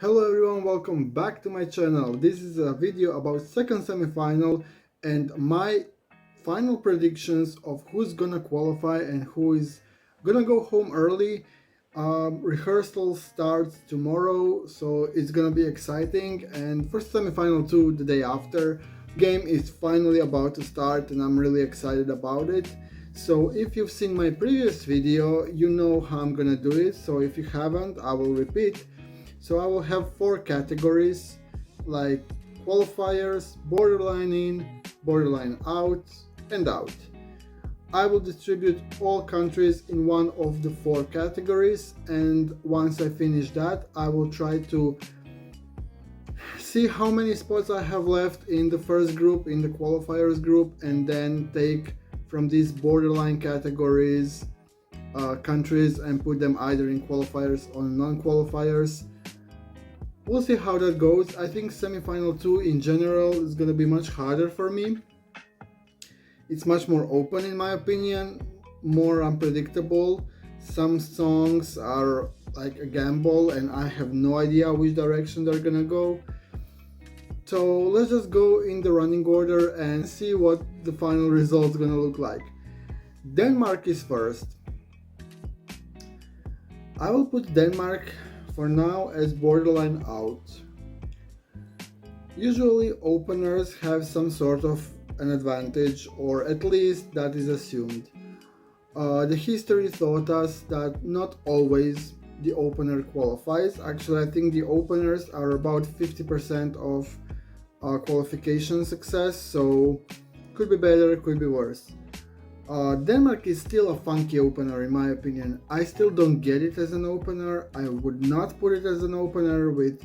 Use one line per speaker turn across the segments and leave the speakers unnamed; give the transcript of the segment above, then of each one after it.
Hello everyone, welcome back to my channel. This is a video about second semifinal and my final predictions of who's gonna qualify and who is gonna go home early. Rehearsal starts tomorrow, so it's gonna be exciting. And for semifinal 2 the day after, game is finally about to start and I'm really excited about it. So if you've seen my previous video, you know how I'm gonna do it. So if you haven't, I will repeat. So I will have 4 categories like qualifiers, borderline in, borderline out, and out. I will distribute all countries in one of the 4 categories, and once I finish that, I will try to see how many spots I have left in the first group, in the qualifiers group, and then take from these borderline categories countries and put them either in qualifiers or non-qualifiers. We'll see how that goes. I think semifinal 2 in general is gonna be much harder for me. It's much more open in my opinion, more unpredictable. Some songs are like a gamble and I have no idea which direction they're gonna go. So let's just go in the running order and see what the final result is gonna look like. Denmark is first. I will put Denmark for now as borderline out. Usually openers have some sort of an advantage, or at least that is assumed. The history taught us that not always the opener qualifies. Actually, I think the openers are about 50% of qualification success, so could be better, could be worse. Denmark is still a funky opener in my opinion. I still don't get it as an opener. I would not put it as an opener with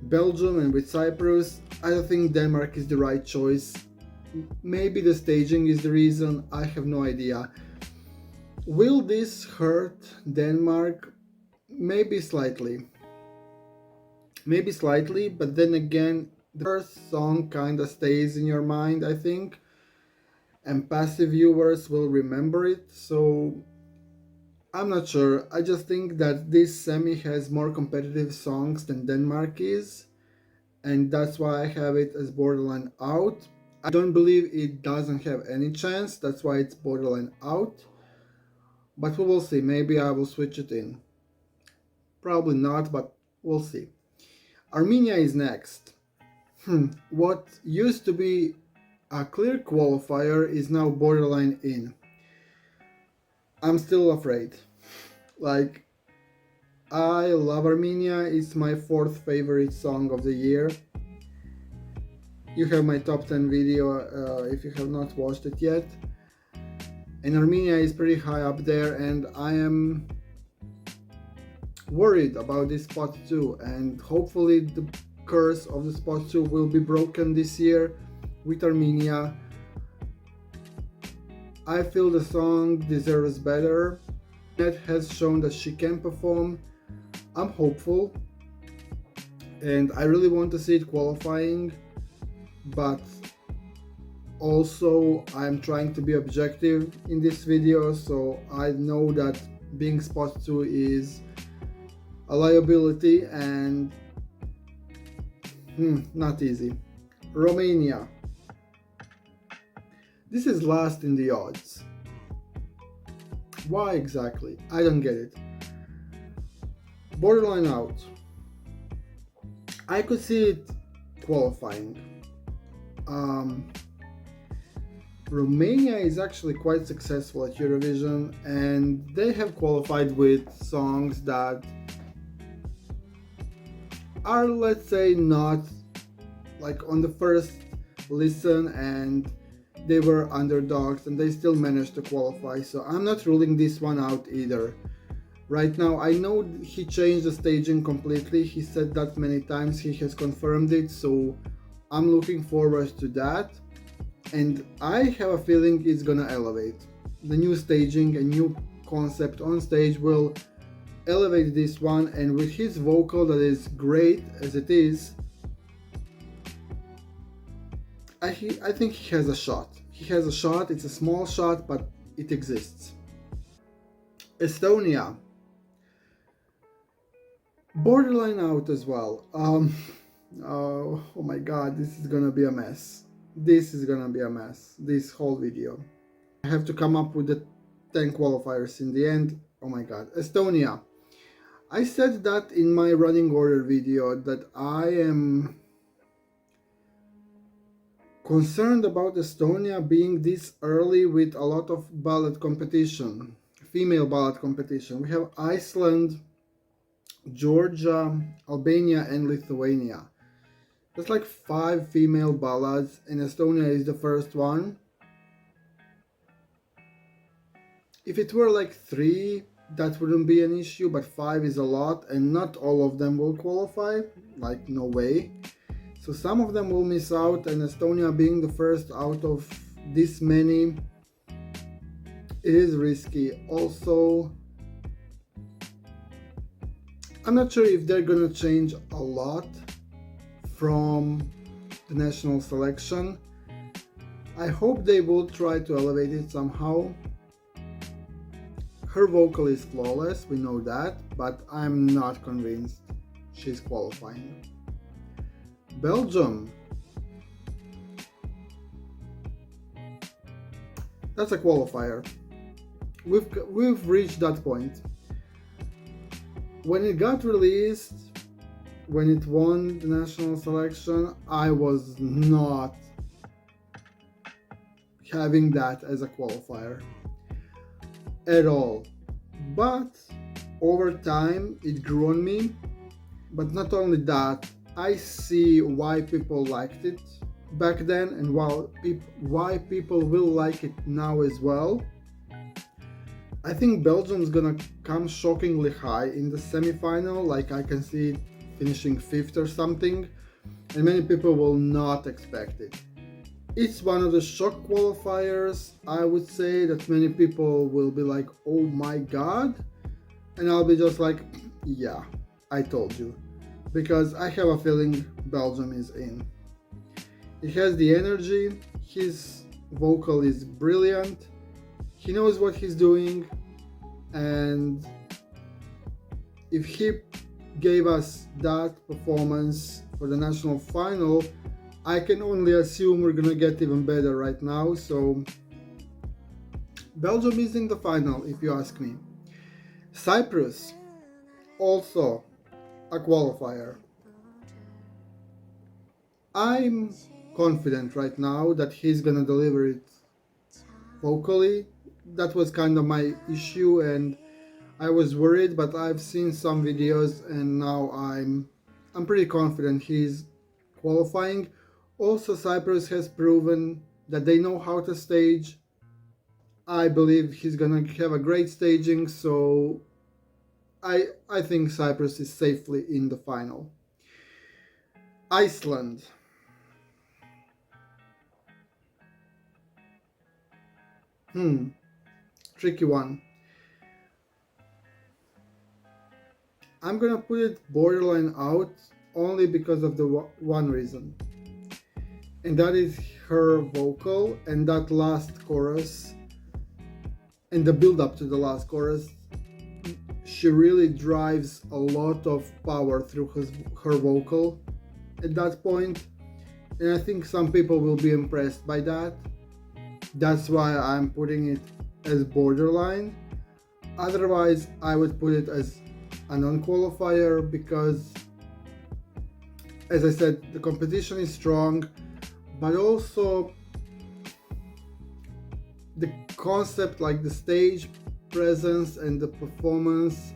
Belgium and with Cyprus. I don't think Denmark is the right choice. Maybe the staging is the reason, I have no idea. Will this hurt Denmark? Maybe slightly. Maybe slightly, but then again, the first song kinda stays in your mind, I think. And passive viewers will remember it, so I'm not sure. I just think that this semi has more competitive songs than Denmark is, and that's why I have it as borderline out. I don't believe it doesn't have any chance, that's why it's borderline out, but we will see. Maybe I will switch it in. Probably not, but we'll see. Armenia is next. What used to be a clear qualifier is now borderline in. I'm still afraid. Like, I love Armenia, it's my 4th favorite song of the year. You have my top 10 video if you have not watched it yet. And Armenia is pretty high up there, and I am worried about this spot 2, and hopefully the curse of the spot 2 will be broken this year with Armenia. I feel the song deserves better. Net has shown that she can perform. I'm hopeful and I really want to see it qualifying, but also I'm trying to be objective in this video, so I know that being spot 2 is a liability and not easy. Romania. This is last in the odds. Why exactly? I don't get it. Borderline out. I could see it qualifying. Romania is actually quite successful at Eurovision and they have qualified with songs that are, let's say, not like on the first listen, and they were underdogs and they still managed to qualify, so I'm not ruling this one out either. Right now, I know he changed the staging completely, he said that many times, he has confirmed it, so I'm looking forward to that, and I have a feeling it's gonna elevate. The new staging, a new concept on stage will elevate this one, and with his vocal that is great as it is, I think he has a shot. He has a shot, it's a small shot, but it exists. Estonia. Borderline out as well. Oh my god, this is gonna be a mess. This is gonna be a mess, this whole video. I have to come up with the 10 qualifiers in the end. Oh my god. Estonia. I said that in my running order video that I am concerned about Estonia being this early with a lot of ballot competition, female ballot competition. We have Iceland, Georgia, Albania, and Lithuania. That's like 5 female ballads, and Estonia is the first one. If it were like 3, that wouldn't be an issue, but 5 is a lot, and not all of them will qualify, like no way. So some of them will miss out, and Estonia being the first out of this many, it is risky. Also, I'm not sure if they're gonna change a lot from the national selection. I hope they will try to elevate it somehow. Her vocal is flawless, we know that, but I'm not convinced she's qualifying. Belgium. That's a qualifier. We've reached that point. When it got released, when it won the national selection, I was not having that as a qualifier at all. But over time it grew on me. But not only that, I see why people liked it back then and why people will like it now as well. I think Belgium's gonna come shockingly high in the semi-final, like I can see it finishing 5th or something, and many people will not expect it. It's one of the shock qualifiers. I would say that many people will be like, oh my god, and I'll be just like, yeah, I told you, because I have a feeling Belgium is in. He has the energy, his vocal is brilliant, he knows what he's doing, and if he gave us that performance for the national final, I can only assume we're gonna get even better right now. So Belgium is in the final, if you ask me. Cyprus, also a qualifier. I'm confident right now that he's gonna deliver it vocally. That was kind of my issue, and I was worried, but I've seen some videos and now I'm pretty confident he's qualifying. Also, Cyprus has proven that they know how to stage. I believe he's gonna have a great staging, so I think Cyprus is safely in the final. Iceland. Tricky one. I'm gonna put it borderline out only because of the one reason, and that is her vocal and that last chorus and the build up to the last chorus. She really drives a lot of power through her vocal at that point, and I think some people will be impressed by that. That's why I'm putting it as borderline. Otherwise, I would put it as a non-qualifier because, as I said, the competition is strong, but also the concept, like the stage presence and the performance,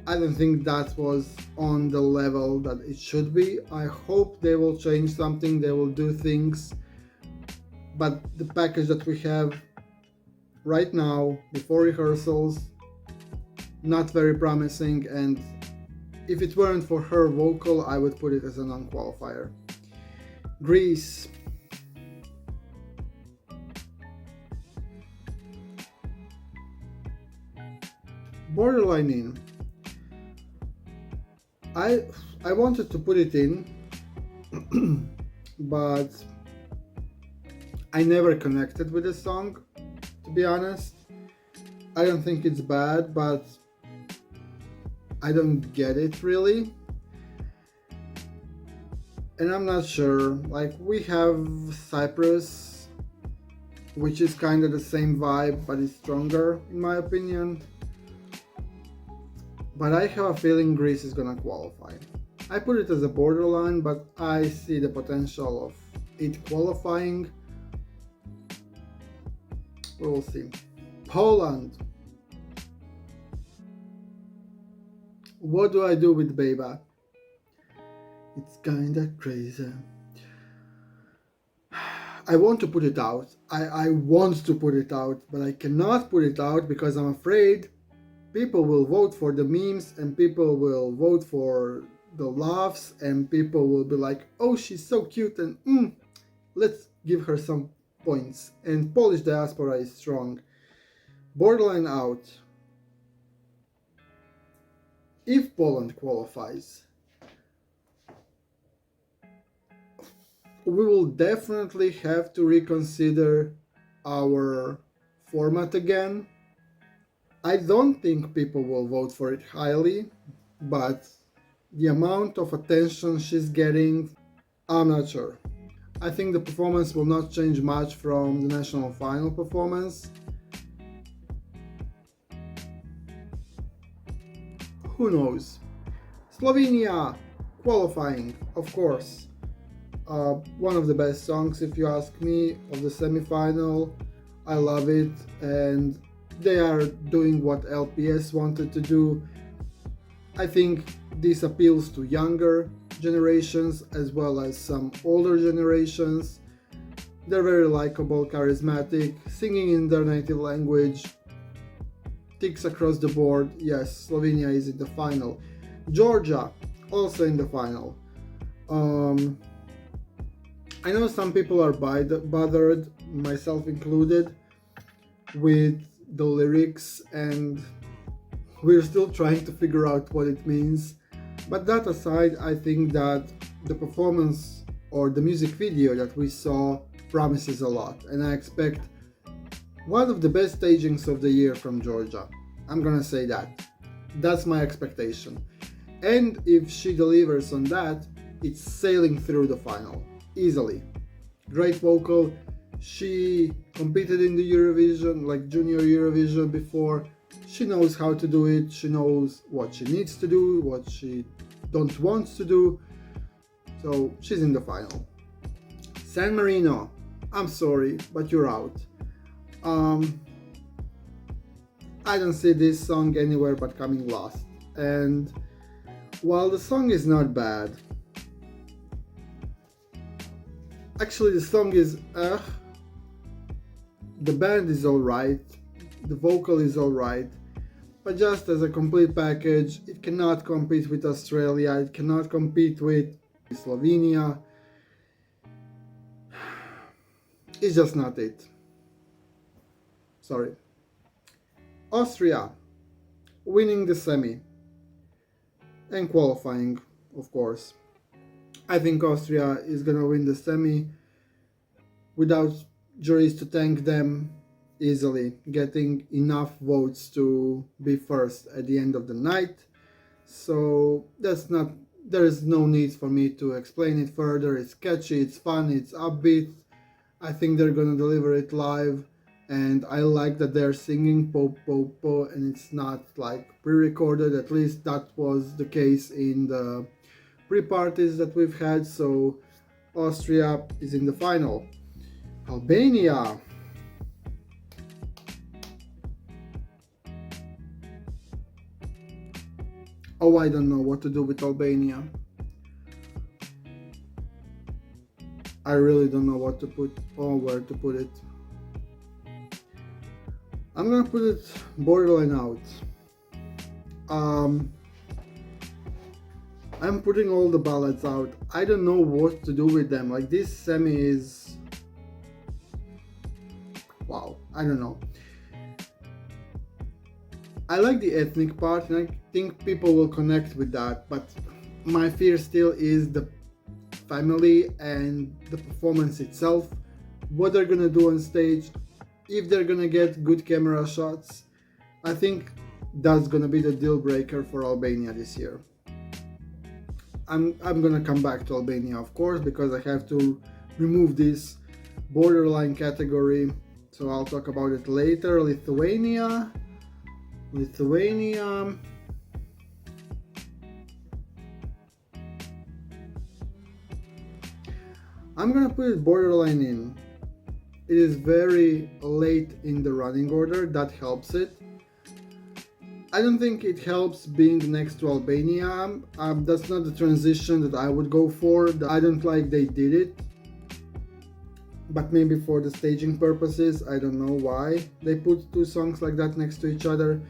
I don't think that was on the level that it should be. I hope they will change something, they will do things, but the package that we have right now before rehearsals, not very promising, and if it weren't for her vocal, I would put it as a non-qualifier. Greece. Borderline in. I wanted to put it in, but I never connected with the song, to be honest. I don't think it's bad, but I don't get it really. And I'm not sure. Like, we have Cyprus, which is kind of the same vibe, but it's stronger, in my opinion. But I have a feeling Greece is gonna qualify. I put it as a borderline, but I see the potential of it qualifying. We'll see. Poland. What do I do with Beba? It's kinda crazy. I want to put it out. I want to put it out, but I cannot put it out because I'm afraid people will vote for the memes and people will vote for the laughs and people will be like, oh, she's so cute and let's give her some points. And Polish diaspora is strong. Borderline out. If Poland qualifies, we will definitely have to reconsider our format again. I don't think people will vote for it highly, but the amount of attention she's getting, I'm not sure. I think the performance will not change much from the national final performance. Who knows? Slovenia qualifying, of course. One of the best songs, if you ask me, of the semi-final. I love it, and they are doing what LPS wanted to do. I think this appeals to younger generations as well as some older generations. They're very likable, charismatic, singing in their native language. Ticks across the board. Yes, Slovenia is in the final. Georgia also in the final. I know some people are bothered, myself included, with the lyrics, and we're still trying to figure out what it means. But that aside, I think that the performance or the music video that we saw promises a lot, and I expect one of the best stagings of the year from Georgia. I'm gonna say that. That's my expectation. And if she delivers on that, it's sailing through the final easily. Great vocal. She competed in the Eurovision, like Junior Eurovision before. She knows how to do it. She knows what she needs to do, what she don't want to do. So she's in the final. San Marino, I'm sorry, but you're out. I don't see this song anywhere but coming last. And while the song is not bad, actually the song is the band is alright, the vocal is alright, but just as a complete package, it cannot compete with Australia, it cannot compete with Slovenia. It's just not it. Sorry. Austria winning the semi and qualifying, of course. I think Austria is gonna win the semi without juries to thank them, easily getting enough votes to be first at the end of the night. So there is no need for me to explain it further. It's catchy, it's fun, it's upbeat. I think they're gonna deliver it live, and I like that they're singing po po po and it's not like pre-recorded. At least that was the case in the pre-parties that we've had. So Austria is in the final. Albania. Oh, I don't know what to do with Albania. I really don't know what to put or where to put it. I'm gonna put it borderline out. I'm putting all the ballads out. I don't know what to do with them. Like, this semi is... wow, I don't know. I like the ethnic part and I think people will connect with that, but my fear still is the family and the performance itself, what they're gonna do on stage, if they're gonna get good camera shots. I think that's gonna be the deal breaker for Albania this year. I'm gonna come back to Albania, of course, because I have to remove this borderline category, so I'll talk about it later. Lithuania. I'm gonna put it borderline in. It is very late in the running order, that helps it. I don't think it helps being next to Albania. That's not the transition that I would go for. I don't like they did it. But maybe for the staging purposes, I don't know why they put two songs like that next to each other.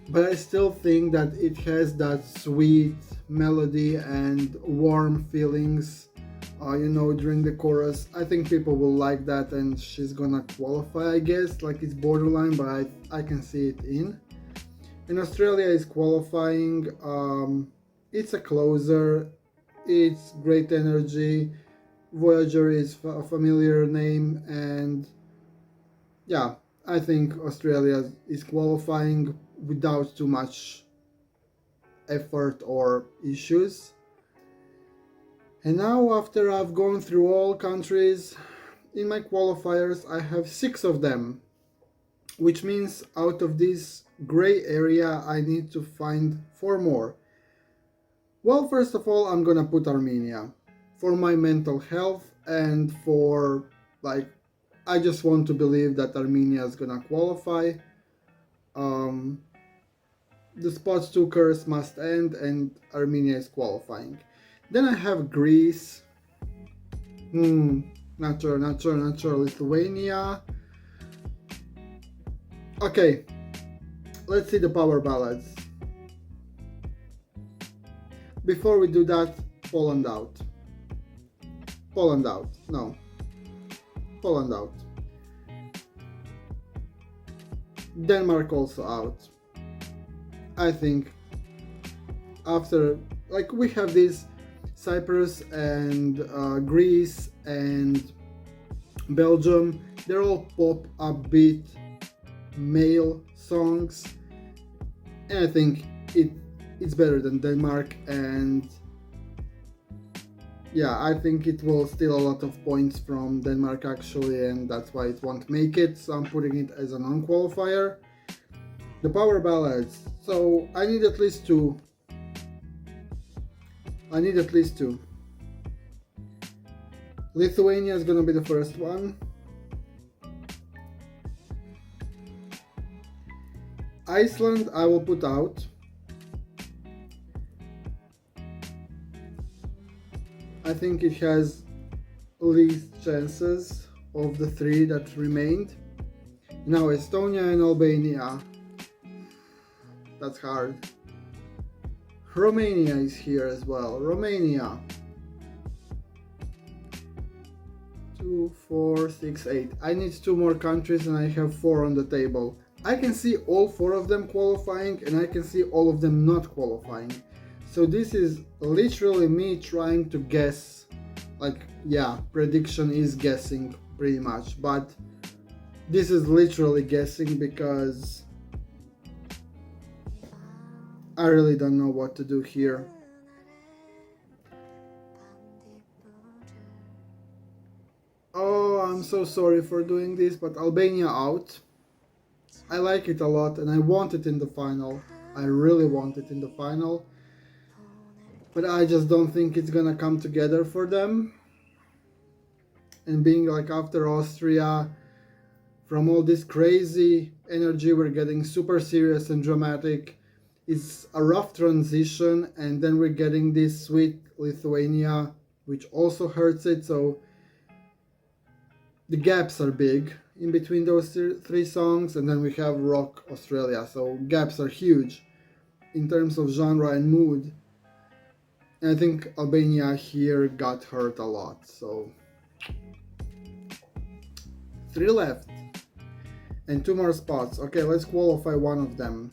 But I still think that it has that sweet melody and warm feelings, during the chorus. I think people will like that, and she's gonna qualify, I guess. Like, it's borderline, but I can see it in. And Australia is qualifying. It's a closer. It's great energy. Voyager is a familiar name, and yeah, I think Australia is qualifying without too much effort or issues. And now, after I've gone through all countries in my qualifiers, I have 6 of them, which means out of this gray area I need to find 4 more. Well, first of all, I'm gonna put Armenia for my mental health, and for, like, I just want to believe that Armenia is gonna qualify. The spots 2 curse must end, and Armenia is qualifying. Then I have Greece. Not sure. Lithuania. Okay, let's see the power ballads. Before we do that, Poland out. Poland out. Denmark also out. I think after, like, we have this Cyprus and Greece and Belgium, they're all pop, upbeat, male songs, and I think it's better than Denmark, and yeah, I think it will steal a lot of points from Denmark actually, and that's why it won't make it, so I'm putting it as a non-qualifier. The power ballads, so I need at least two. Lithuania is gonna be the first one. Iceland I will put out. I think it has least chances of the 3 that remained. Now Estonia and Albania. That's hard. Romania is here as well. Romania. 2, 4, 6, 8. I need 2 more countries and I have 4 on the table. I can see all 4 of them qualifying, and I can see all of them not qualifying. So this is literally me trying to guess. Like, yeah, prediction is guessing pretty much, but this is literally guessing because I really don't know what to do here. Oh, I'm so sorry for doing this, but Albania out. I like it a lot and I want it in the final. I really want it in the final. But I just don't think it's gonna come together for them. And being like after Austria, from all this crazy energy, we're getting super serious and dramatic. It's a rough transition, and then we're getting this sweet Lithuania, which also hurts it. So the gaps are big in between those 3 songs, and then we have rock Australia, so gaps are huge in terms of genre and mood. And I think Albania here got hurt a lot. So 3 left and 2 more spots. Okay, let's qualify one of them.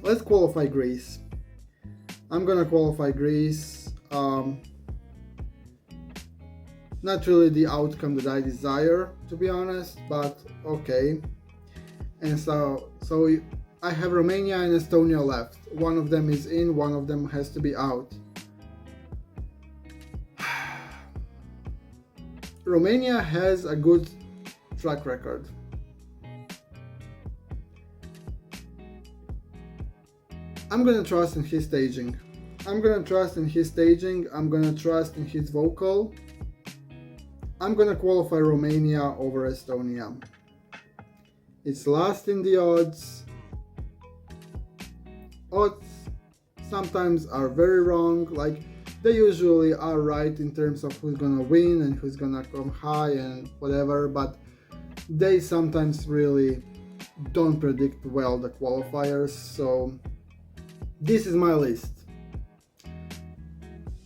Let's qualify Greece. I'm gonna qualify Greece. Not really the outcome that I desire, to be honest, but okay. And so I have Romania and Estonia left. One of them is in, one of them has to be out. Romania has a good track record. I'm gonna trust in his staging. I'm gonna trust in his staging. I'm gonna trust in his vocal. I'm gonna qualify Romania over Estonia. It's last in the odds. Odds sometimes are very wrong, like they usually are right in terms of who's gonna win and who's gonna come high and whatever, but they sometimes really don't predict well the qualifiers. So this is my list.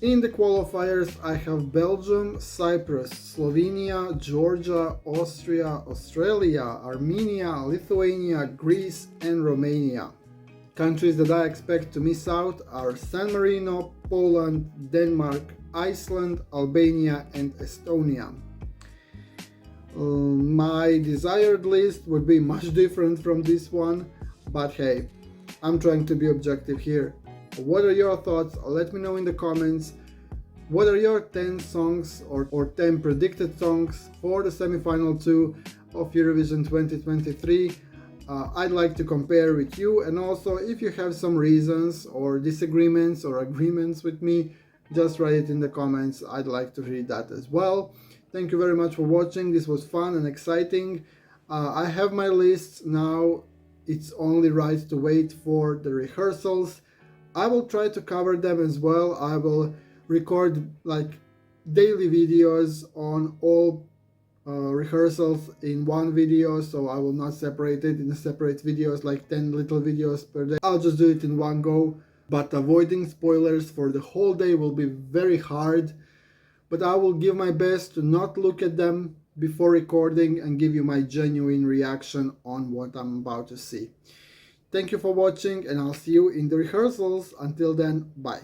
In the qualifiers I have Belgium, Cyprus, Slovenia, Georgia, Austria, Australia, Armenia, Lithuania, Greece and Romania. Countries that I expect to miss out are San Marino, Poland, Denmark, Iceland, Albania and Estonia. My desired list would be much different from this one, but hey, I'm trying to be objective here. What are your thoughts? Let me know in the comments. What are your 10 songs or 10 predicted songs for the semifinal 2 of Eurovision 2023? I'd like to compare with you, and also if you have some reasons or disagreements or agreements with me, just write it in the comments. I'd like to read that as well. Thank you very much for watching. This was fun and exciting. I have my lists now. It's only right to wait for the rehearsals. I will try to cover them as well. I will record like daily videos on all rehearsals in one video, so I will not separate it in separate videos, like 10 little videos per day. I'll just do it in one go, but avoiding spoilers for the whole day will be very hard, but I will give my best to not look at them before recording and give you my genuine reaction on what I'm about to see. Thank you for watching, and I'll see you in the rehearsals. Until then, bye.